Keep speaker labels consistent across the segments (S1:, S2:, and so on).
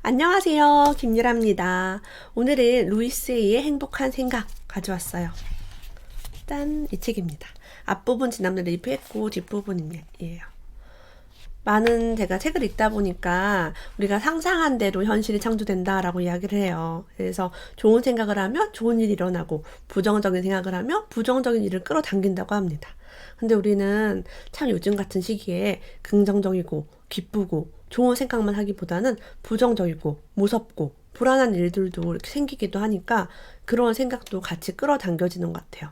S1: 안녕하세요. 김유라입니다. 오늘은 루이스 A의 행복한 생각 가져왔어요. 짠! 이 책입니다. 앞부분 지난번에 리뷰했고 뒷부분이에요. 제가 책을 읽다 보니까 우리가 상상한 대로 현실이 창조된다라고 이야기를 해요. 그래서 좋은 생각을 하면 좋은 일이 일어나고 부정적인 생각을 하면 부정적인 일을 끌어당긴다고 합니다. 근데 우리는 참 요즘 같은 시기에 긍정적이고 기쁘고 좋은 생각만 하기보다는 부정적이고 무섭고 불안한 일들도 이렇게 생기기도 하니까 그런 생각도 같이 끌어당겨지는 것 같아요.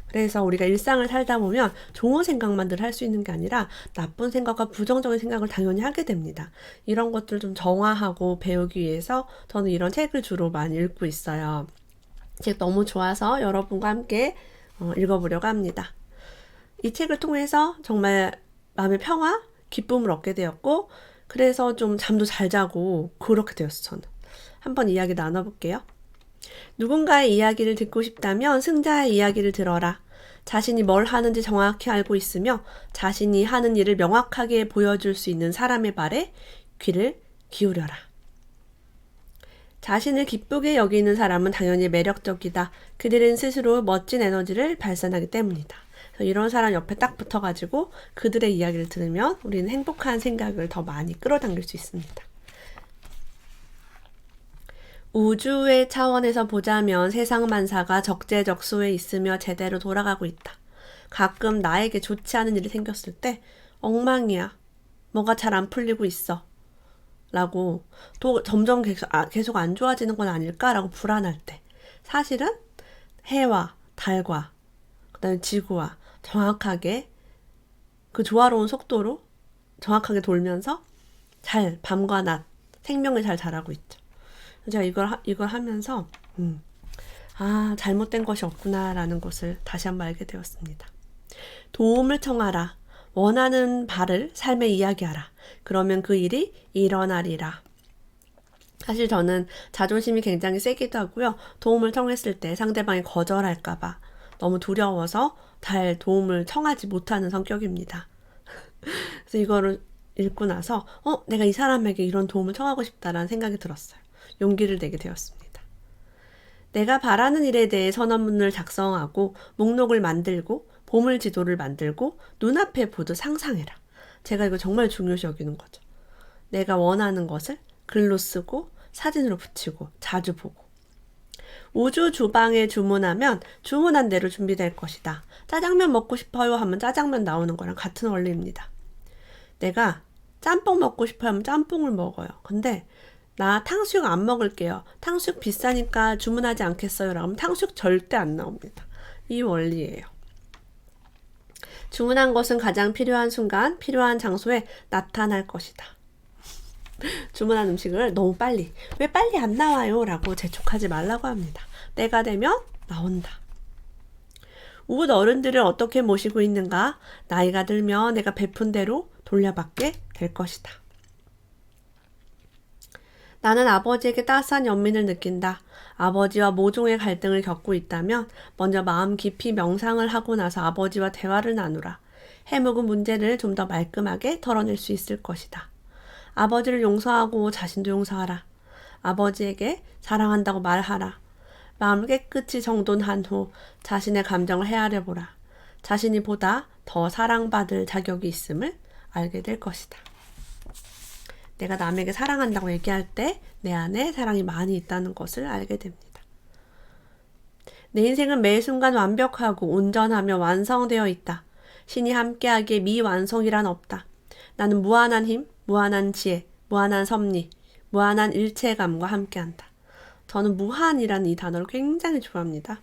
S1: 그래서 우리가 일상을 살다 보면 좋은 생각만 늘 할 수 있는 게 아니라 나쁜 생각과 부정적인 생각을 당연히 하게 됩니다. 이런 것들 좀 정화하고 배우기 위해서 저는 이런 책을 주로 많이 읽고 있어요. 책 너무 좋아서 여러분과 함께 읽어보려고 합니다. 이 책을 통해서 정말 마음의 평화, 기쁨을 얻게 되었고 그래서 좀 잠도 잘 자고 그렇게 되었어요, 저는. 한번 이야기 나눠볼게요. 누군가의 이야기를 듣고 싶다면 승자의 이야기를 들어라. 자신이 뭘 하는지 정확히 알고 있으며 자신이 하는 일을 명확하게 보여줄 수 있는 사람의 말에 귀를 기울여라. 자신을 기쁘게 여기는 사람은 당연히 매력적이다. 그들은 스스로 멋진 에너지를 발산하기 때문이다. 이런 사람 옆에 딱 붙어가지고 그들의 이야기를 들으면 우리는 행복한 생각을 더 많이 끌어당길 수 있습니다. 우주의 차원에서 보자면 세상 만사가 적재적소에 있으며 제대로 돌아가고 있다. 가끔 나에게 좋지 않은 일이 생겼을 때 엉망이야. 뭐가 잘 안 풀리고 있어. 라고 또 점점 계속 안 좋아지는 건 아닐까라고 불안할 때 사실은 해와 달과 그다음에 지구와 정확하게 그 조화로운 속도로 정확하게 돌면서 잘 밤과 낮 생명을 잘 자라고 있죠. 제가 이걸 하면서 잘못된 것이 없구나라는 것을 다시 한번 알게 되었습니다. 도움을 청하라. 원하는 바를 삶에 이야기하라. 그러면 그 일이 일어나리라. 사실 저는 자존심이 굉장히 세기도 하고요. 도움을 청했을 때 상대방이 거절할까봐 너무 두려워서 잘 도움을 청하지 못하는 성격입니다. 그래서 이거를 읽고 나서 내가 이 사람에게 이런 도움을 청하고 싶다라는 생각이 들었어요. 용기를 내게 되었습니다. 내가 바라는 일에 대해 선언문을 작성하고 목록을 만들고 보물 지도를 만들고 눈앞에 보듯 상상해라. 제가 이거 정말 중요시 여기는 거죠. 내가 원하는 것을 글로 쓰고 사진으로 붙이고 자주 보고 우주 주방에 주문하면 주문한 대로 준비될 것이다. 짜장면 먹고 싶어요 하면 짜장면 나오는 거랑 같은 원리입니다. 내가 짬뽕 먹고 싶어요 하면 짬뽕을 먹어요. 근데 나 탕수육 안 먹을게요. 탕수육 비싸니까 주문하지 않겠어요 라고 하면 탕수육 절대 안 나옵니다. 이 원리예요. 주문한 것은 가장 필요한 순간, 필요한 장소에 나타날 것이다. 주문한 음식을 너무 빨리, 왜 빨리 안 나와요? 라고 재촉하지 말라고 합니다. 때가 되면 나온다. 우리 어른들을 어떻게 모시고 있는가? 나이가 들면 내가 베푼 대로 돌려받게 될 것이다. 나는 아버지에게 따스한 연민을 느낀다. 아버지와 모종의 갈등을 겪고 있다면 먼저 마음 깊이 명상을 하고 나서 아버지와 대화를 나누라. 해묵은 문제를 좀 더 말끔하게 털어낼 수 있을 것이다. 아버지를 용서하고 자신도 용서하라. 아버지에게 사랑한다고 말하라. 마음을 깨끗이 정돈한 후 자신의 감정을 헤아려 보라. 자신이 보다 더 사랑받을 자격이 있음을 알게 될 것이다. 내가 남에게 사랑한다고 얘기할 때 내 안에 사랑이 많이 있다는 것을 알게 됩니다. 내 인생은 매 순간 완벽하고 온전하며 완성되어 있다. 신이 함께하기에 미완성이란 없다. 나는 무한한 힘, 무한한 지혜, 무한한 섭리, 무한한 일체감과 함께한다. 저는 무한이라는 이 단어를 굉장히 좋아합니다.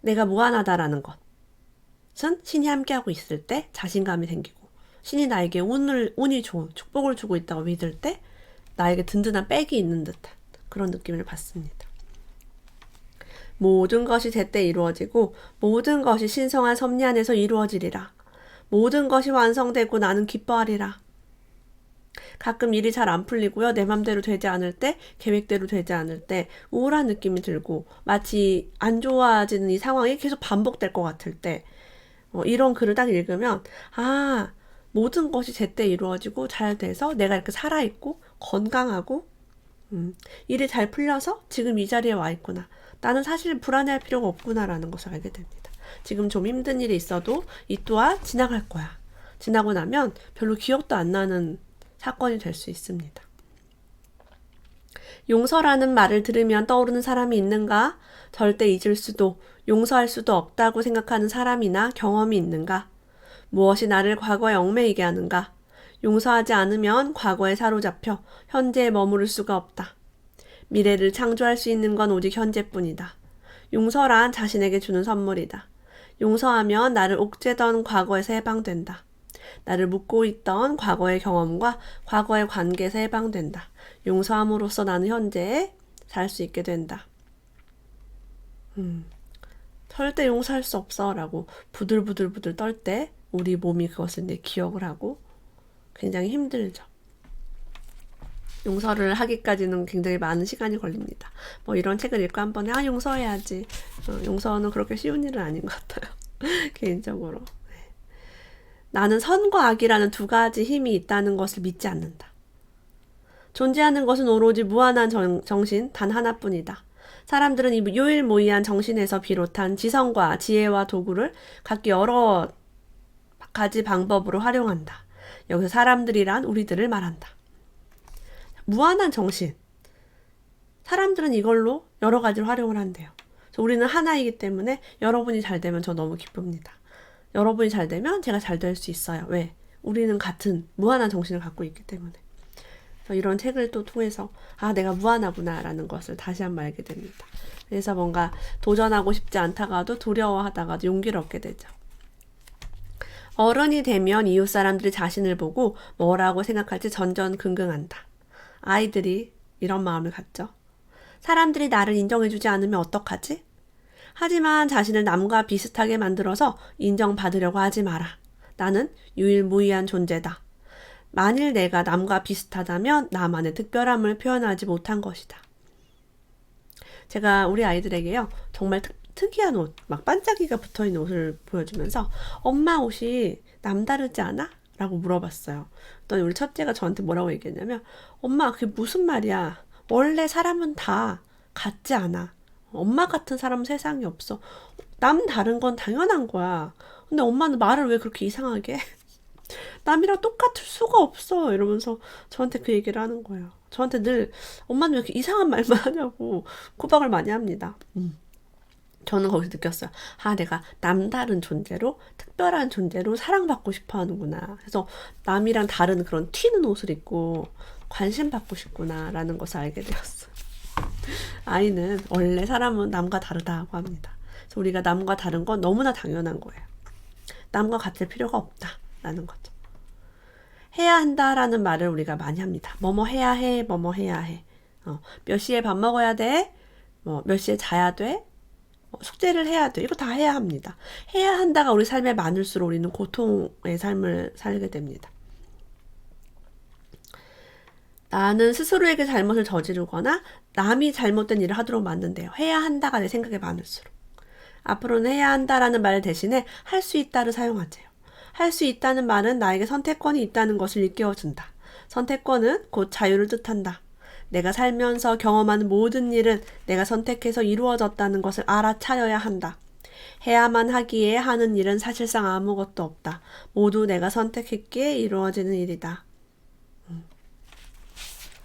S1: 내가 무한하다라는 것은 신이 함께하고 있을 때 자신감이 생기고 신이 나에게 운이 좋은 축복을 주고 있다고 믿을 때 나에게 든든한 백이 있는 듯한 그런 느낌을 받습니다. 모든 것이 제때 이루어지고 모든 것이 신성한 섭리 안에서 이루어지리라. 모든 것이 완성되고 나는 기뻐하리라. 가끔 일이 잘 안 풀리고요. 내 맘대로 되지 않을 때, 계획대로 되지 않을 때 우울한 느낌이 들고 마치 안 좋아지는 이 상황이 계속 반복될 것 같을 때 이런 글을 딱 읽으면 모든 것이 제때 이루어지고 잘 돼서 내가 이렇게 살아있고 건강하고 일이 잘 풀려서 지금 이 자리에 와 있구나. 나는 사실 불안해할 필요가 없구나라는 것을 알게 됩니다. 지금 좀 힘든 일이 있어도 이 또한 지나갈 거야. 지나고 나면 별로 기억도 안 나는 사건이 될 수 있습니다. 용서라는 말을 들으면 떠오르는 사람이 있는가? 절대 잊을 수도, 용서할 수도 없다고 생각하는 사람이나 경험이 있는가? 무엇이 나를 과거에 얽매이게 하는가? 용서하지 않으면 과거에 사로잡혀 현재에 머무를 수가 없다. 미래를 창조할 수 있는 건 오직 현재뿐이다. 용서란 자신에게 주는 선물이다. 용서하면 나를 옥죄던 과거에서 해방된다. 나를 묶고 있던 과거의 경험과 과거의 관계에서 해방된다. 용서함으로써 나는 현재에 살 수 있게 된다. 절대 용서할 수 없어 라고 부들부들 떨 때 우리 몸이 그것을 이제 기억을 하고 굉장히 힘들죠. 용서를 하기까지는 굉장히 많은 시간이 걸립니다. 뭐 이런 책을 읽고 한 번에 용서해야지. 용서는 그렇게 쉬운 일은 아닌 것 같아요. 개인적으로. 네. 나는 선과 악이라는 두 가지 힘이 있다는 것을 믿지 않는다. 존재하는 것은 오로지 무한한 정신 단 하나뿐이다. 사람들은 이 유일무이한 정신에서 비롯한 지성과 지혜와 도구를 각기 여러 가지 방법으로 활용한다. 여기서 사람들이란 우리들을 말한다. 무한한 정신. 사람들은 이걸로 여러 가지로 활용을 한대요. 우리는 하나이기 때문에 여러분이 잘 되면 저 너무 기쁩니다. 여러분이 잘 되면 제가 잘 될 수 있어요. 왜? 우리는 같은 무한한 정신을 갖고 있기 때문에. 이런 책을 또 통해서 내가 무한하구나 라는 것을 다시 한번 알게 됩니다. 그래서 뭔가 도전하고 싶지 않다가도 두려워하다가도 용기를 얻게 되죠. 어른이 되면 이웃 사람들이 자신을 보고 뭐라고 생각할지 전전긍긍한다. 아이들이 이런 마음을 갖죠. 사람들이 나를 인정해주지 않으면 어떡하지? 하지만 자신을 남과 비슷하게 만들어서 인정받으려고 하지 마라. 나는 유일무이한 존재다. 만일 내가 남과 비슷하다면 나만의 특별함을 표현하지 못한 것이다. 제가 우리 아이들에게요, 정말 특이한 옷, 막 반짝이가 붙어있는 옷을 보여주면서 엄마 옷이 남다르지 않아? 라고 물어봤어요. 그랬더니 우리 첫째가 저한테 뭐라고 얘기했냐면 엄마 그게 무슨 말이야. 원래 사람은 다 같지 않아. 엄마 같은 사람은 세상에 없어. 남 다른 건 당연한 거야. 근데 엄마는 말을 왜 그렇게 이상하게 해? 남이랑 똑같을 수가 없어. 이러면서 저한테 그 얘기를 하는 거예요. 저한테 늘 엄마는 왜 이렇게 이상한 말만 하냐고 구박을 많이 합니다. 저는 거기서 느꼈어요. 내가 남다른 존재로, 특별한 존재로 사랑받고 싶어 하는구나. 그래서 남이랑 다른 그런 튀는 옷을 입고 관심받고 싶구나 라는 것을 알게 되었어요. 아이는 원래 사람은 남과 다르다고 합니다. 그래서 우리가 남과 다른 건 너무나 당연한 거예요. 남과 같을 필요가 없다 라는 거죠. 해야 한다라는 말을 우리가 많이 합니다. 뭐뭐 해야 해, 뭐뭐 해야 해. 몇 시에 밥 먹어야 돼, 몇 시에 자야 돼, 숙제를 해야 돼. 이거 다 해야 합니다. 해야 한다가 우리 삶에 많을수록 우리는 고통의 삶을 살게 됩니다. 나는 스스로에게 잘못을 저지르거나 남이 잘못된 일을 하도록 만든대요. 해야 한다가 내 생각에 많을수록. 앞으로는 해야 한다라는 말 대신에 할 수 있다를 사용하세요. 할 수 있다는 말은 나에게 선택권이 있다는 것을 일깨워준다. 선택권은 곧 자유를 뜻한다. 내가 살면서 경험하는 모든 일은 내가 선택해서 이루어졌다는 것을 알아차려야 한다. 해야만 하기에 하는 일은 사실상 아무것도 없다. 모두 내가 선택했기에 이루어지는 일이다.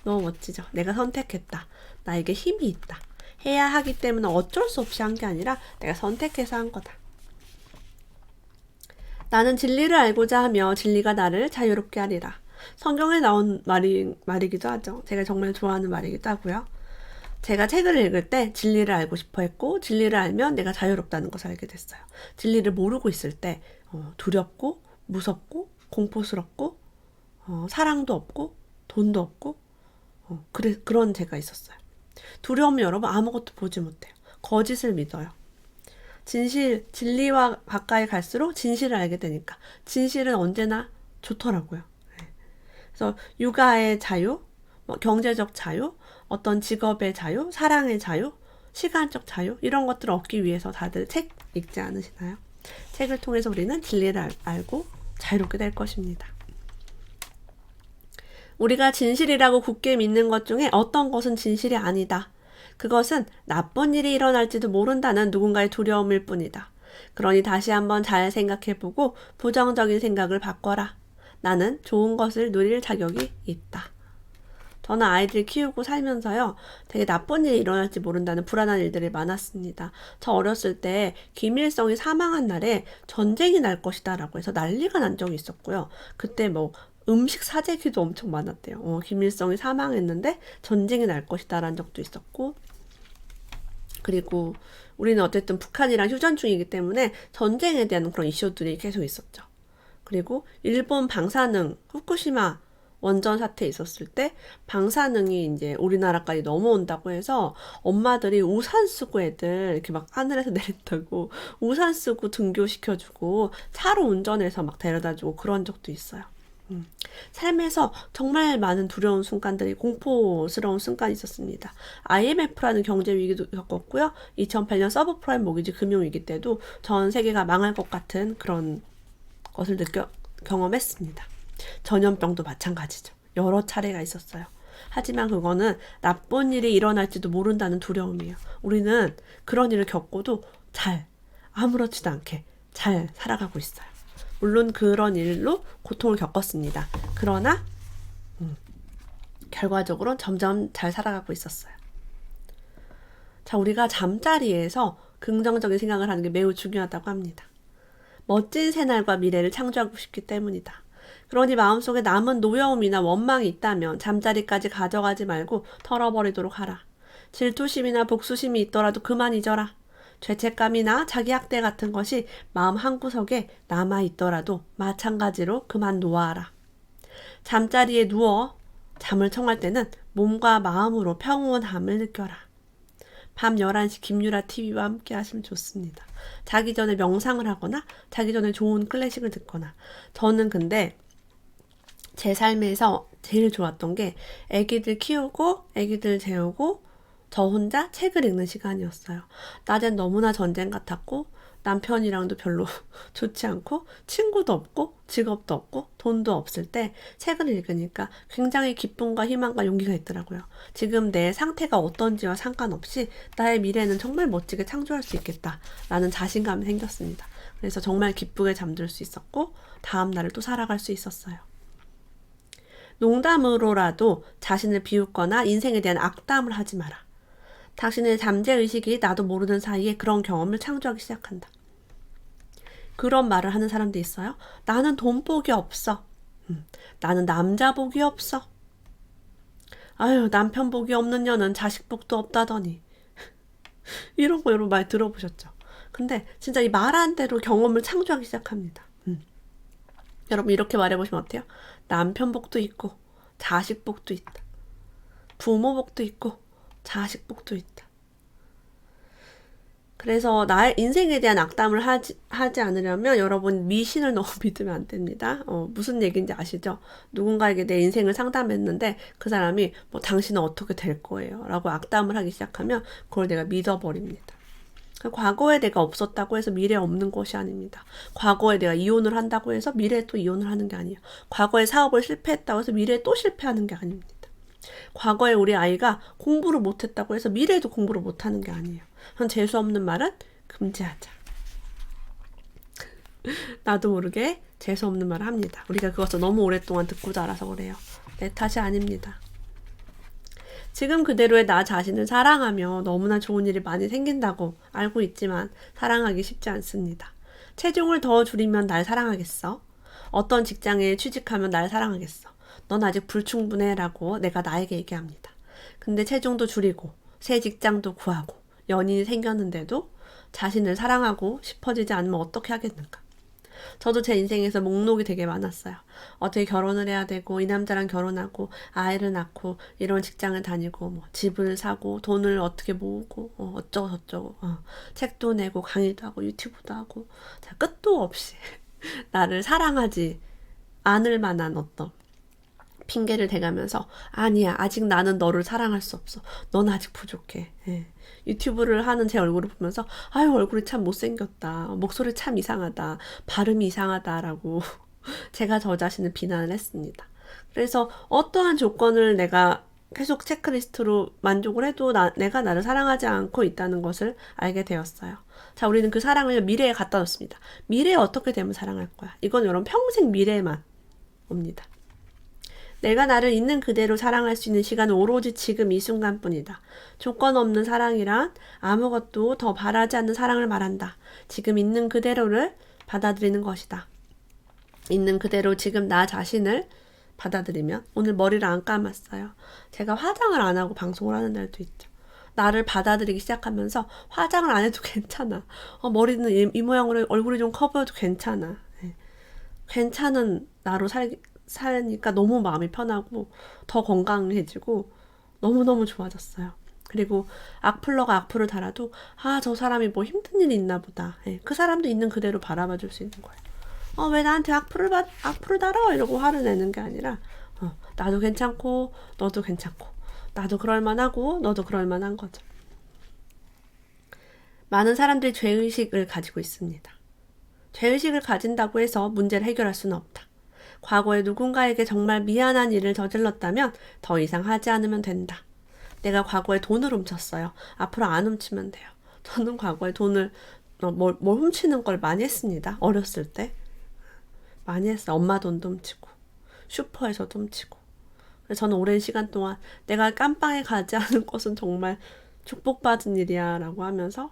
S1: 너무 멋지죠? 내가 선택했다. 나에게 힘이 있다. 해야 하기 때문에 어쩔 수 없이 한 게 아니라 내가 선택해서 한 거다. 나는 진리를 알고자 하며 진리가 나를 자유롭게 하리라. 성경에 나온 말이기도 하죠. 제가 정말 좋아하는 말이기도 하고요. 제가 책을 읽을 때 진리를 알고 싶어 했고 진리를 알면 내가 자유롭다는 것을 알게 됐어요. 진리를 모르고 있을 때 두렵고 무섭고 공포스럽고 사랑도 없고 돈도 없고 그런 제가 있었어요. 두려우면 여러분 아무것도 보지 못해요. 거짓을 믿어요. 진리와 가까이 갈수록 진실을 알게 되니까 진실은 언제나 좋더라고요. 그래서 육아의 자유, 경제적 자유, 어떤 직업의 자유, 사랑의 자유, 시간적 자유 이런 것들을 얻기 위해서 다들 책 읽지 않으시나요? 책을 통해서 우리는 진리를 알고 자유롭게 될 것입니다. 우리가 진실이라고 굳게 믿는 것 중에 어떤 것은 진실이 아니다. 그것은 나쁜 일이 일어날지도 모른다는 누군가의 두려움일 뿐이다. 그러니 다시 한번 잘 생각해보고 부정적인 생각을 바꿔라. 나는 좋은 것을 누릴 자격이 있다. 저는 아이들 키우고 살면서요, 되게 나쁜 일이 일어날지 모른다는 불안한 일들이 많았습니다. 저 어렸을 때 김일성이 사망한 날에 전쟁이 날 것이다 라고 해서 난리가 난 적이 있었고요. 그때 뭐 음식 사재기도 엄청 많았대요. 김일성이 사망했는데 전쟁이 날 것이다 라는 적도 있었고, 그리고 우리는 어쨌든 북한이랑 휴전 중이기 때문에 전쟁에 대한 그런 이슈들이 계속 있었죠. 그리고 일본 방사능 후쿠시마 원전 사태 있었을 때 방사능이 이제 우리나라까지 넘어온다고 해서 엄마들이 우산 쓰고 애들 이렇게 막 하늘에서 내린다고 우산 쓰고 등교시켜주고 차로 운전해서 막 데려다주고 그런 적도 있어요. 삶에서 정말 많은 두려운 순간들이 공포스러운 순간이 있었습니다. IMF라는 경제 위기도 겪었고요. 2008년 서브프라임 모기지 금융위기 때도 전 세계가 망할 것 같은 그런 것을 경험했습니다. 전염병도 마찬가지죠. 여러 차례가 있었어요. 하지만 그거는 나쁜 일이 일어날지도 모른다는 두려움이에요. 우리는 그런 일을 겪고도 아무렇지도 않게 잘 살아가고 있어요. 물론 그런 일로 고통을 겪었습니다. 그러나 결과적으로 점점 잘 살아가고 있었어요. 자, 우리가 잠자리에서 긍정적인 생각을 하는 게 매우 중요하다고 합니다. 멋진 새날과 미래를 창조하고 싶기 때문이다. 그러니 마음속에 남은 노여움이나 원망이 있다면 잠자리까지 가져가지 말고 털어버리도록 하라. 질투심이나 복수심이 있더라도 그만 잊어라. 죄책감이나 자기 학대 같은 것이 마음 한구석에 남아있더라도 마찬가지로 그만 놓아라. 잠자리에 누워 잠을 청할 때는 몸과 마음으로 평온함을 느껴라. 밤 11시 김유라 TV와 함께 하시면 좋습니다. 자기 전에 명상을 하거나 자기 전에 좋은 클래식을 듣거나. 저는 근데 제 삶에서 제일 좋았던 게 애기들 키우고 애기들 재우고 저 혼자 책을 읽는 시간이었어요. 낮엔 너무나 전쟁 같았고 남편이랑도 별로 좋지 않고 친구도 없고 직업도 없고 돈도 없을 때 책을 읽으니까 굉장히 기쁨과 희망과 용기가 있더라고요. 지금 내 상태가 어떤지와 상관없이 나의 미래는 정말 멋지게 창조할 수 있겠다라는 자신감이 생겼습니다. 그래서 정말 기쁘게 잠들 수 있었고 다음 날을 또 살아갈 수 있었어요. 농담으로라도 자신을 비웃거나 인생에 대한 악담을 하지 마라. 당신의 잠재의식이 나도 모르는 사이에 그런 경험을 창조하기 시작한다. 그런 말을 하는 사람도 있어요. 나는 돈 복이 없어. 나는 남자 복이 없어. 아유, 남편 복이 없는 년은 자식 복도 없다더니. 이런 거 여러분 많이 들어보셨죠? 근데 진짜 이 말한 대로 경험을 창조하기 시작합니다. 여러분 이렇게 말해보시면 어때요? 남편 복도 있고 자식 복도 있다. 부모 복도 있고 자식 복도 있다. 그래서 나의 인생에 대한 악담을 하지 않으려면 여러분 미신을 너무 믿으면 안 됩니다. 무슨 얘기인지 아시죠? 누군가에게 내 인생을 상담했는데 그 사람이 뭐 당신은 어떻게 될 거예요? 라고 악담을 하기 시작하면 그걸 내가 믿어버립니다. 과거에 내가 없었다고 해서 미래에 없는 것이 아닙니다. 과거에 내가 이혼을 한다고 해서 미래에 또 이혼을 하는 게 아니에요. 과거에 사업을 실패했다고 해서 미래에 또 실패하는 게 아닙니다. 과거에 우리 아이가 공부를 못했다고 해서 미래에도 공부를 못하는 게 아니에요. 재수없는 말은 금지하자. 나도 모르게 재수없는 말을 합니다. 우리가 그것을 너무 오랫동안 듣고 자라서 그래요. 내 탓이 아닙니다. 지금 그대로의 나 자신을 사랑하며 너무나 좋은 일이 많이 생긴다고 알고 있지만 사랑하기 쉽지 않습니다. 체중을 더 줄이면 날 사랑하겠어? 어떤 직장에 취직하면 날 사랑하겠어? 넌 아직 불충분해 라고 내가 나에게 얘기합니다. 근데 체중도 줄이고 새 직장도 구하고 연인이 생겼는데도 자신을 사랑하고 싶어지지 않으면 어떻게 하겠는가? 저도 제 인생에서 목록이 되게 많았어요. 어떻게 결혼을 해야 되고 이 남자랑 결혼하고 아이를 낳고 이런 직장을 다니고 뭐 집을 사고 돈을 어떻게 모으고 어쩌고 저쩌고 책도 내고 강의도 하고 유튜브도 하고 자, 끝도 없이 나를 사랑하지 않을 만한 어떤 핑계를 대가면서 아니야 아직 나는 너를 사랑할 수 없어. 넌 아직 부족해. 유튜브를 하는 제 얼굴을 보면서 아유 얼굴이 참 못생겼다. 목소리 참 이상하다. 발음이 이상하다라고 제가 저 자신을 비난을 했습니다. 그래서 어떠한 조건을 내가 계속 체크리스트로 만족을 해도 내가 나를 사랑하지 않고 있다는 것을 알게 되었어요. 자, 우리는 그 사랑을 미래에 갖다 놓습니다. 미래에 어떻게 되면 사랑할 거야? 이건 여러분 평생 미래에만 옵니다. 내가 나를 있는 그대로 사랑할 수 있는 시간은 오로지 지금 이 순간뿐이다. 조건 없는 사랑이란 아무것도 더 바라지 않는 사랑을 말한다. 지금 있는 그대로를 받아들이는 것이다. 있는 그대로 지금 나 자신을 받아들이면, 오늘 머리를 안 감았어요. 제가 화장을 안 하고 방송을 하는 날도 있죠. 나를 받아들이기 시작하면서 화장을 안 해도 괜찮아. 머리는 이 모양으로 얼굴이 좀 커 보여도 괜찮아. 네. 괜찮은 나로 살니까 너무 마음이 편하고 더 건강해지고 너무너무 좋아졌어요. 그리고 악플러가 악플을 달아도 저 사람이 뭐 힘든 일이 있나 보다. 네. 그 사람도 있는 그대로 바라봐 줄 수 있는 거예요. 왜 나한테 악플을 달아? 이러고 화를 내는 게 아니라, 나도 괜찮고, 너도 괜찮고, 나도 그럴만하고, 너도 그럴만한 거죠. 많은 사람들이 죄의식을 가지고 있습니다. 죄의식을 가진다고 해서 문제를 해결할 수는 없다. 과거에 누군가에게 정말 미안한 일을 저질렀다면 더 이상 하지 않으면 된다. 내가 과거에 돈을 훔쳤어요. 앞으로 안 훔치면 돼요. 저는 과거에 돈을, 뭘 훔치는 걸 많이 했습니다. 어렸을 때. 많이 했어요. 엄마 돈도 훔치고 슈퍼에서도 훔치고. 그래서 저는 오랜 시간 동안 내가 깜빵에 가지 않은 것은 정말 축복받은 일이야 라고 하면서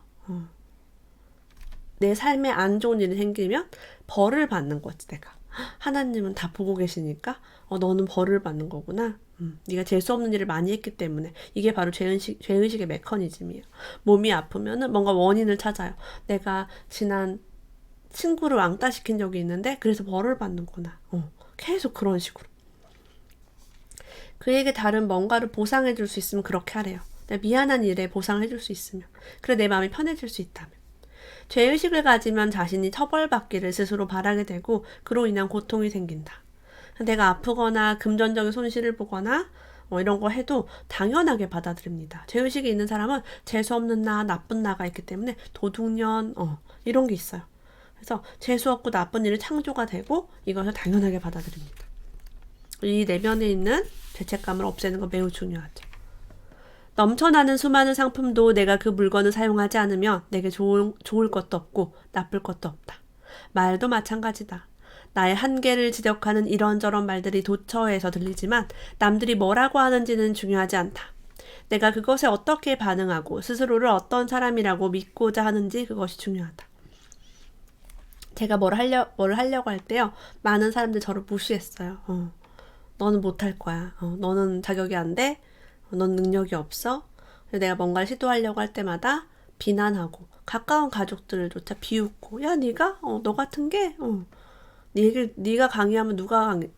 S1: 내 삶에 안 좋은 일이 생기면 벌을 받는 거지. 내가 하나님은 다 보고 계시니까 너는 벌을 받는 거구나. 네가 재수 없는 일을 많이 했기 때문에. 이게 바로 죄의식의 메커니즘이에요. 몸이 아프면은 뭔가 원인을 찾아요. 내가 지난 친구를 왕따시킨 적이 있는데 그래서 벌을 받는구나. 계속 그런 식으로. 그에게 다른 뭔가를 보상해 줄 수 있으면 그렇게 하래요. 내가 미안한 일에 보상해 줄 수 있으면. 그래 내 마음이 편해질 수 있다면. 죄의식을 가지면 자신이 처벌받기를 스스로 바라게 되고 그로 인한 고통이 생긴다. 내가 아프거나 금전적인 손실을 보거나 이런 거 해도 당연하게 받아들입니다. 죄의식이 있는 사람은 재수없는 나, 나쁜 나가 있기 때문에 도둑년 이런 게 있어요. 그래서 재수없고 나쁜 일이 창조가 되고 이것을 당연하게 받아들입니다. 이 내면에 있는 죄책감을 없애는 건 매우 중요하죠. 넘쳐나는 수많은 상품도 내가 그 물건을 사용하지 않으면 내게 좋을 것도 없고 나쁠 것도 없다. 말도 마찬가지다. 나의 한계를 지적하는 이런저런 말들이 도처에서 들리지만 남들이 뭐라고 하는지는 중요하지 않다. 내가 그것에 어떻게 반응하고 스스로를 어떤 사람이라고 믿고자 하는지 그것이 중요하다. 제가 뭘 하려고 할 때요. 많은 사람들이 저를 무시했어요. 너는 못할 거야. 너는 자격이 안 돼. 넌 능력이 없어. 내가 뭔가를 시도하려고 할 때마다 비난하고 가까운 가족들조차 비웃고 야 네가 너 같은 게 네가 강의하면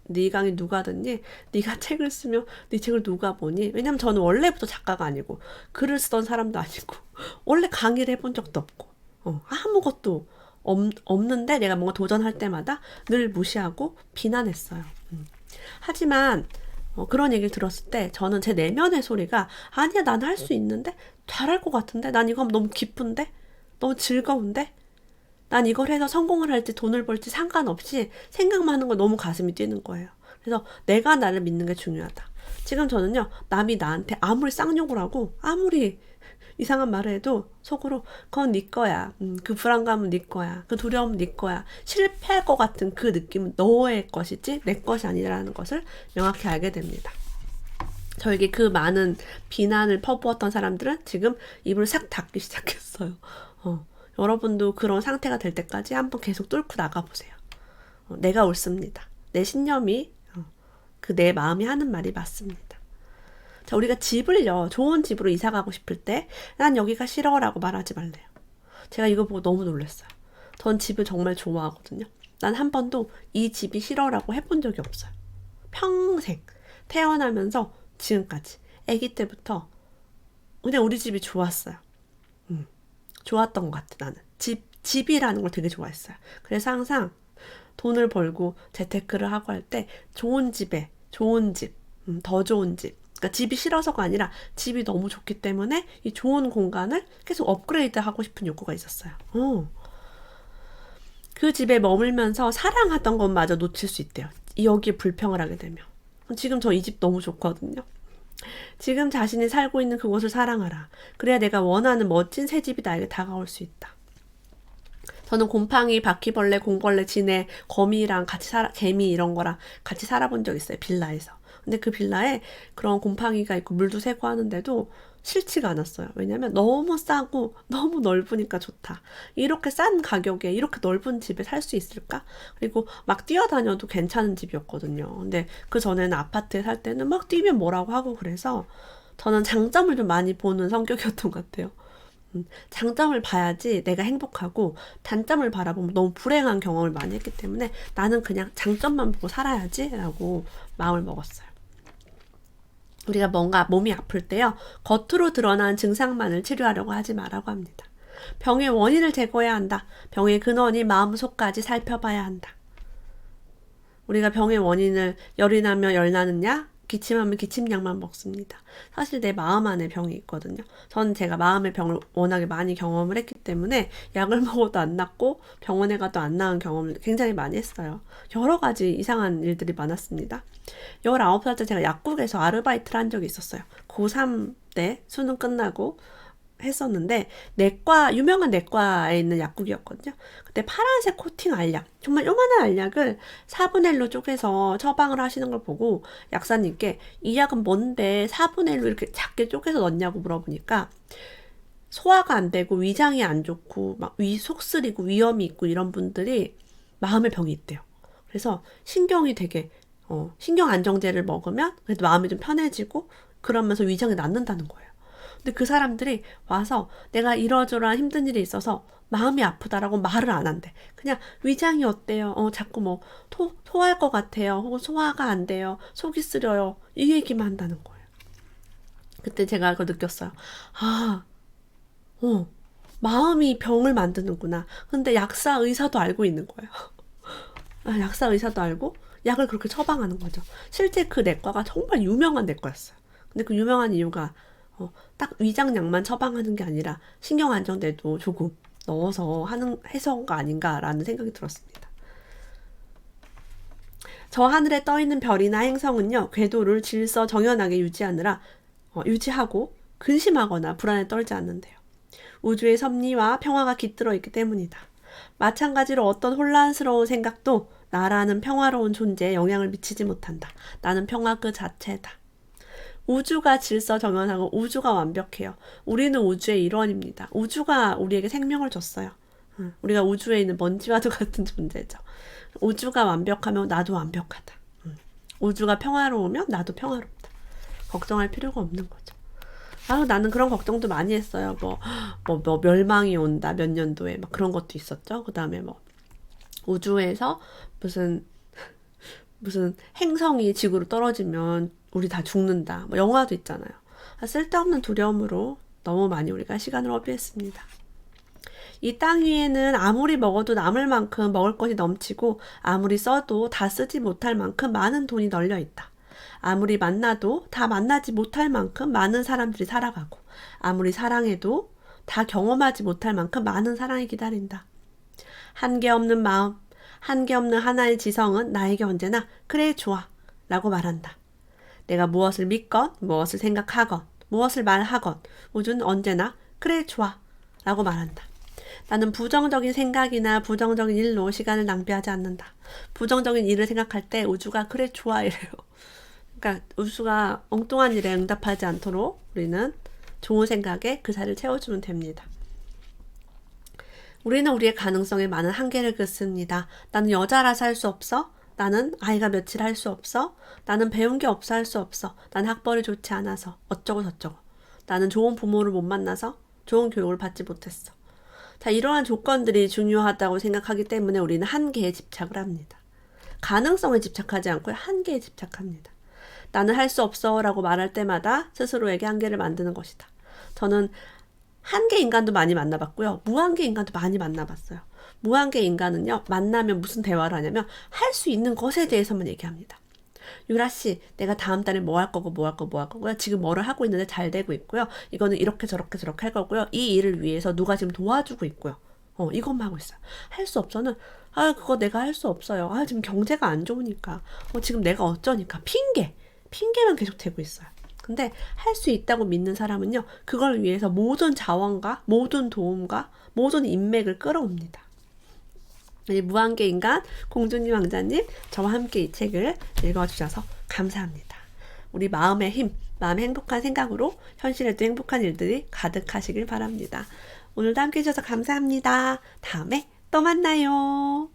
S1: 네 강의 누가 듣니? 네가 책을 쓰면 네 책을 누가 보니? 왜냐면 저는 원래부터 작가가 아니고 글을 쓰던 사람도 아니고 원래 강의를 해본 적도 없고 아무것도 없는데 내가 뭔가 도전할 때마다 늘 무시하고 비난했어요. 하지만 그런 얘기를 들었을 때 저는 제 내면의 소리가 아니야 난 할 수 있는데 잘할 것 같은데 난 이거 하면 너무 기쁜데 너무 즐거운데 난 이걸 해서 성공을 할지 돈을 벌지 상관없이 생각만 하는 거 너무 가슴이 뛰는 거예요. 그래서 내가 나를 믿는 게 중요하다. 지금 저는요 남이 나한테 아무리 쌍욕을 하고 아무리 이상한 말을 해도 속으로 그건 네 거야. 그 불안감은 네 거야. 그 두려움은 네 거야. 실패할 것 같은 그 느낌은 너의 것이지 내 것이 아니라는 것을 명확히 알게 됩니다. 저에게 그 많은 비난을 퍼부었던 사람들은 지금 입을 싹 닫기 시작했어요. 여러분도 그런 상태가 될 때까지 한번 계속 뚫고 나가보세요. 내가 옳습니다. 내 신념이 그 내 마음이 하는 말이 맞습니다. 자, 우리가 집을요, 좋은 집으로 이사 가고 싶을 때, 난 여기가 싫어라고 말하지 말래요. 제가 이거 보고 너무 놀랐어요. 전 집을 정말 좋아하거든요. 난 한 번도 이 집이 싫어라고 해본 적이 없어요. 평생, 태어나면서 지금까지, 아기 때부터 그냥 우리 집이 좋았어요. 좋았던 것 같아, 나는. 집이라는 걸 되게 좋아했어요. 그래서 항상 돈을 벌고 재테크를 하고 할 때 좋은 집에, 좋은 집, 더 좋은 집, 그러니까 집이 싫어서가 아니라 집이 너무 좋기 때문에 이 좋은 공간을 계속 업그레이드 하고 싶은 욕구가 있었어요. 그 집에 머물면서 사랑하던 것마저 놓칠 수 있대요. 여기에 불평을 하게 되면. 지금 저 이 집 너무 좋거든요. 지금 자신이 살고 있는 그곳을 사랑하라. 그래야 내가 원하는 멋진 새 집이 나에게 다가올 수 있다. 저는 곰팡이, 바퀴벌레, 공벌레, 지네, 거미랑 같이 개미 이런 거랑 같이 살아본 적 있어요. 빌라에서. 근데 그 빌라에 그런 곰팡이가 있고 물도 새고 하는데도 싫지가 않았어요. 왜냐면 너무 싸고 너무 넓으니까 좋다. 이렇게 싼 가격에 이렇게 넓은 집에 살 수 있을까? 그리고 막 뛰어다녀도 괜찮은 집이었거든요. 근데 그 전에는 아파트에 살 때는 막 뛰면 뭐라고 하고 그래서 저는 장점을 좀 많이 보는 성격이었던 것 같아요. 장점을 봐야지 내가 행복하고 단점을 바라보면 너무 불행한 경험을 많이 했기 때문에 나는 그냥 장점만 보고 살아야지 라고 마음을 먹었어요. 우리가 뭔가 몸이 아플 때요, 겉으로 드러난 증상만을 치료하려고 하지 말라고 합니다. 병의 원인을 제거해야 한다. 병의 근원이 마음속까지 살펴봐야 한다. 우리가 병의 원인을 열이 나면 열 나느냐? 기침하면 기침약만 먹습니다. 사실 내 마음 안에 병이 있거든요. 저는 제가 마음의 병을 워낙에 많이 경험을 했기 때문에 약을 먹어도 안 낫고 병원에 가도 안 나은 경험을 굉장히 많이 했어요. 여러 가지 이상한 일들이 많았습니다. 19살 때 제가 약국에서 아르바이트를 한 적이 있었어요. 고3 때 수능 끝나고 했었는데 유명한 내과에 있는 약국이었거든요. 그때 파란색 코팅 알약, 정말 요만한 알약을 4분의 1로 쪼개서 처방을 하시는 걸 보고 약사님께 이 약은 뭔데 4분의 1로 이렇게 작게 쪼개서 넣냐고 물어보니까 소화가 안 되고 위장이 안 좋고 막 속 쓰리고 위염이 있고 이런 분들이 마음의 병이 있대요. 그래서 신경이 되게 신경 안정제를 먹으면 그래도 마음이 좀 편해지고 그러면서 위장이 낫는다는 거예요. 근데 그 사람들이 와서 내가 이러저러한 힘든 일이 있어서 마음이 아프다라고 말을 안 한대. 그냥 위장이 어때요? 자꾸 뭐 토할 것 같아요. 혹은 소화가 안 돼요. 속이 쓰려요. 이 얘기만 한다는 거예요. 그때 제가 그걸 느꼈어요. 마음이 병을 만드는구나. 근데 약사 의사도 알고 있는 거예요. 약사 의사도 알고 약을 그렇게 처방하는 거죠. 실제 그 내과가 정말 유명한 내과였어요. 근데 그 유명한 이유가 딱 위장약만 처방하는 게 아니라 신경 안정제도 조금 넣어서 해서가 아닌가라는 생각이 들었습니다. 저 하늘에 떠있는 별이나 행성은요, 궤도를 질서 정연하게 유지하고 근심하거나 불안에 떨지 않는데요. 우주의 섭리와 평화가 깃들어 있기 때문이다. 마찬가지로 어떤 혼란스러운 생각도 나라는 평화로운 존재에 영향을 미치지 못한다. 나는 평화 그 자체다. 우주가 질서 정연하고 우주가 완벽해요. 우리는 우주의 일원입니다. 우주가 우리에게 생명을 줬어요. 우리가 우주에 있는 먼지와도 같은 존재죠. 우주가 완벽하면 나도 완벽하다. 우주가 평화로우면 나도 평화롭다. 걱정할 필요가 없는 거죠. 나는 그런 걱정도 많이 했어요. 뭐 멸망이 온다 몇 년도에 막 그런 것도 있었죠. 그 다음에 뭐 우주에서 무슨 행성이 지구로 떨어지면 우리 다 죽는다. 뭐 영화도 있잖아요. 쓸데없는 두려움으로 너무 많이 우리가 시간을 허비했습니다. 이 땅 위에는 아무리 먹어도 남을 만큼 먹을 것이 넘치고 아무리 써도 다 쓰지 못할 만큼 많은 돈이 널려 있다. 아무리 만나도 다 만나지 못할 만큼 많은 사람들이 살아가고 아무리 사랑해도 다 경험하지 못할 만큼 많은 사랑이 기다린다. 한계 없는 마음, 한계 없는 하나의 지성은 나에게 언제나 그래 좋아 라고 말한다. 내가 무엇을 믿건 무엇을 생각하건 무엇을 말하건 우주는 언제나 그래 좋아 라고 말한다. 나는 부정적인 생각이나 부정적인 일로 시간을 낭비하지 않는다. 부정적인 일을 생각할 때 우주가 그래 좋아 이래요. 그러니까 우주가 엉뚱한 일에 응답하지 않도록 우리는 좋은 생각에 그 자리를 채워주면 됩니다. 우리는 우리의 가능성에 많은 한계를 긋습니다. 나는 여자라서 할 수 없어? 나는 아이가 며칠 할 수 없어? 나는 배운 게 없어 할 수 없어? 나는 학벌이 좋지 않아서 어쩌고 저쩌고. 나는 좋은 부모를 못 만나서 좋은 교육을 받지 못했어. 자, 이러한 조건들이 중요하다고 생각하기 때문에 우리는 한계에 집착을 합니다. 가능성에 집착하지 않고 한계에 집착합니다. 나는 할 수 없어 라고 말할 때마다 스스로에게 한계를 만드는 것이다. 저는 한계 인간도 많이 만나봤고요. 무한계 인간도 많이 만나봤어요. 무한계 인간은요, 만나면 무슨 대화를 하냐면 할 수 있는 것에 대해서만 얘기합니다. 유라씨, 내가 다음 달에 뭐 할 거고요. 지금 뭐를 하고 있는데 잘 되고 있고요. 이거는 이렇게 저렇게 할 거고요. 이 일을 위해서 누가 지금 도와주고 있고요. 이것만 하고 있어요. 할 수 없어는 그거 내가 할 수 없어요. 지금 경제가 안 좋으니까. 지금 내가 어쩌니까. 핑계. 핑계만 계속 대고 있어요. 근데 할 수 있다고 믿는 사람은요, 그걸 위해서 모든 자원과 모든 도움과 모든 인맥을 끌어옵니다. 무한계 인간 공주님 왕자님, 저와 함께 이 책을 읽어주셔서 감사합니다. 우리 마음의 힘, 마음의 행복한 생각으로 현실에도 행복한 일들이 가득하시길 바랍니다. 오늘도 함께 해주셔서 감사합니다. 다음에 또 만나요.